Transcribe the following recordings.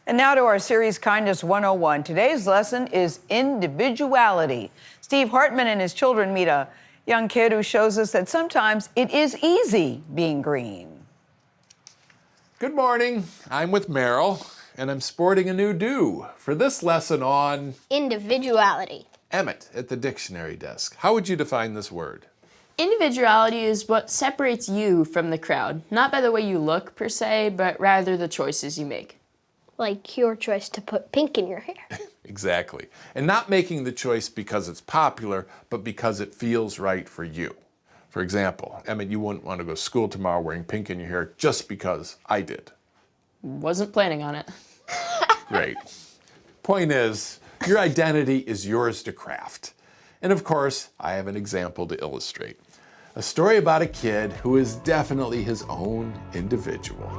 And now to our series, Kindness 101. Today's lesson is individuality. Steve Hartman and his children meet a young kid who shows us that sometimes it is easy being green. Good morning. I'm with Meryl, and I'm sporting a new do for this lesson on individuality. Emmett at the dictionary desk. How would you define this word? Individuality is what separates you from the crowd, not by the way you look per se, but rather the choices you make. Like your choice to put pink in your hair. Exactly. And not making the choice because it's popular, but because it feels right for you. For example, Emmett, you wouldn't want to go to school tomorrow wearing pink in your hair just because I did. Wasn't planning on it. Great. Point is, your identity is yours to craft. And of course, I have an example to illustrate. A story about a kid who is definitely his own individual.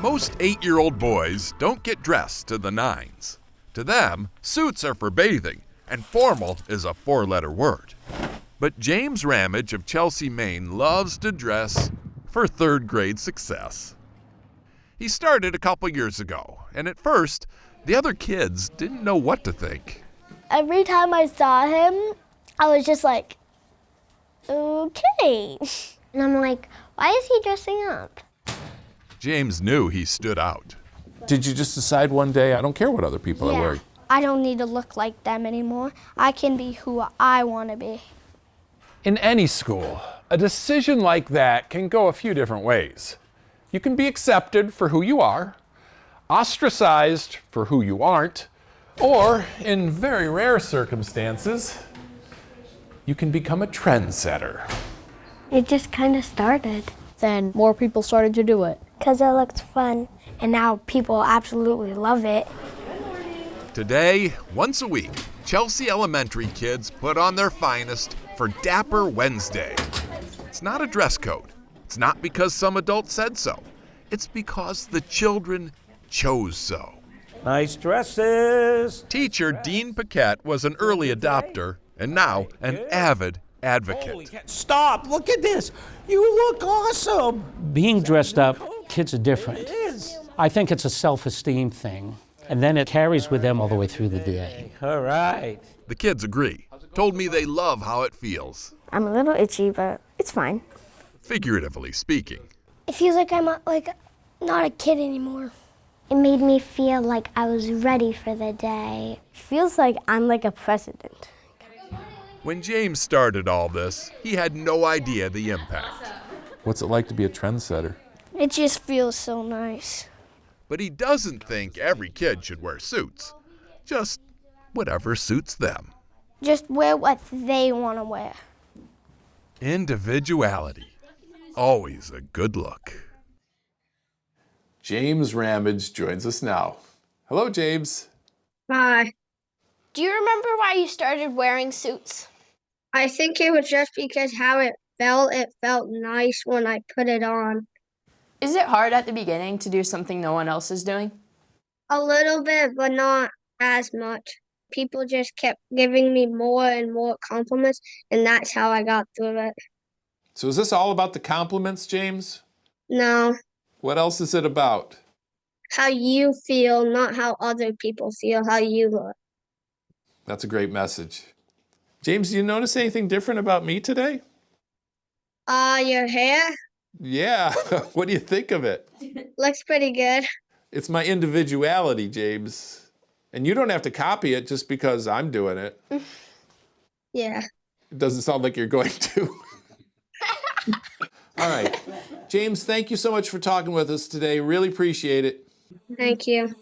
Most 8-year-old boys don't get dressed to the nines. To them, suits are for bathing, and formal is a 4-letter word. But James Ramage of Chelsea, Maine loves to dress for 3rd grade success. He started a couple years ago, and at first, the other kids didn't know what to think. Every time I saw him, I was just like, okay. And I'm like, why is he dressing up? James knew he stood out. Did you just decide one day, I don't care what other people are wearing? I don't need to look like them anymore. I can be who I want to be. In any school, a decision like that can go a few different ways. You can be accepted for who you are, ostracized for who you aren't, or, in very rare circumstances, you can become a trendsetter. It just kind of started. Then more people started to do it. Because it looked fun, and now people absolutely love it. Today, once a week, Chelsea Elementary kids put on their finest for Dapper Wednesday. It's not a dress code. It's not because some adult said so. It's because the children chose so. Nice dresses. Teacher Dean Paquette was an early adopter and now an avid advocate. Stop, look at this. You look awesome. Being dressed up, kids are different. I think it's a self-esteem thing, and then it carries with them all the way through the day. All right. The kids agree. Told me they love how it feels. I'm a little itchy, but it's fine. Figuratively speaking. It feels like I'm not a kid anymore. It made me feel like I was ready for the day. It feels like I'm like a president. When James started all this, he had no idea the impact. What's it like to be a trendsetter? It just feels so nice. But he doesn't think every kid should wear suits. Just whatever suits them. Just wear what they want to wear. Individuality. Always a good look. James Ramage joins us now. Hello, James. Hi. Do you remember why you started wearing suits? I think it was just because how it felt nice when I put it on. Is it hard at the beginning to do something no one else is doing? A little bit, but not as much. People just kept giving me more and more compliments, and that's how I got through it. So is this all about the compliments, James? No, What else is it about? how you feel, not how other people feel, how you look. That's a great message. James, do you notice anything different about me today? Your hair Yeah, what do you think of it? looks pretty good. It's my individuality, James. And you don't have to copy it just because I'm doing it. Yeah. It doesn't sound like you're going to. All right. James, thank you so much for talking with us today. Really appreciate it. Thank you.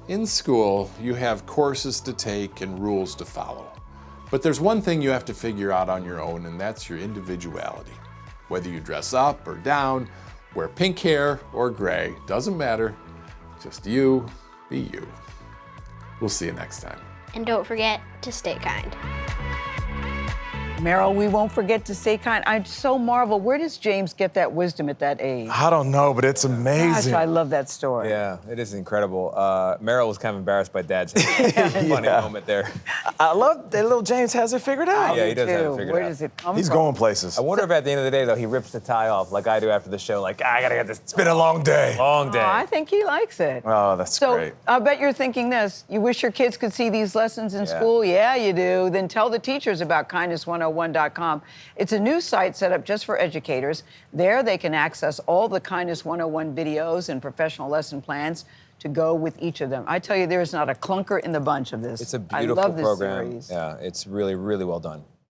In school, you have courses to take and rules to follow. But there's one thing you have to figure out on your own, and that's your individuality. Whether you dress up or down, wear pink hair or gray, doesn't matter. Just you, be you. We'll see you next time. And don't forget to stay kind. Meryl, we won't forget to stay kind. I so marvel. Where does James get that wisdom at that age? I don't know, but it's amazing. Gosh, I love that story. Yeah, it is incredible. Meryl was kind of embarrassed by Dad's funny moment there. I love that little James has it figured out. Yeah, he does have it figured Where out. does it come He's from? going places. I wonder if at the end of the day, though, he rips the tie off like I do after the show. Like, I gotta get this. It's been a long day. Long day. I think he likes it. Oh, that's So great. I bet you're thinking this. You wish your kids could see these lessons in school? Yeah, you do. Then tell the teachers about kindness101.com. It's a new site set up just for educators. There they can access all the Kindness 101 videos and professional lesson plans to go with each of them. I tell you, there's not a clunker in the bunch of this. It's a beautiful I love this program. series. Yeah, it's really, really well done.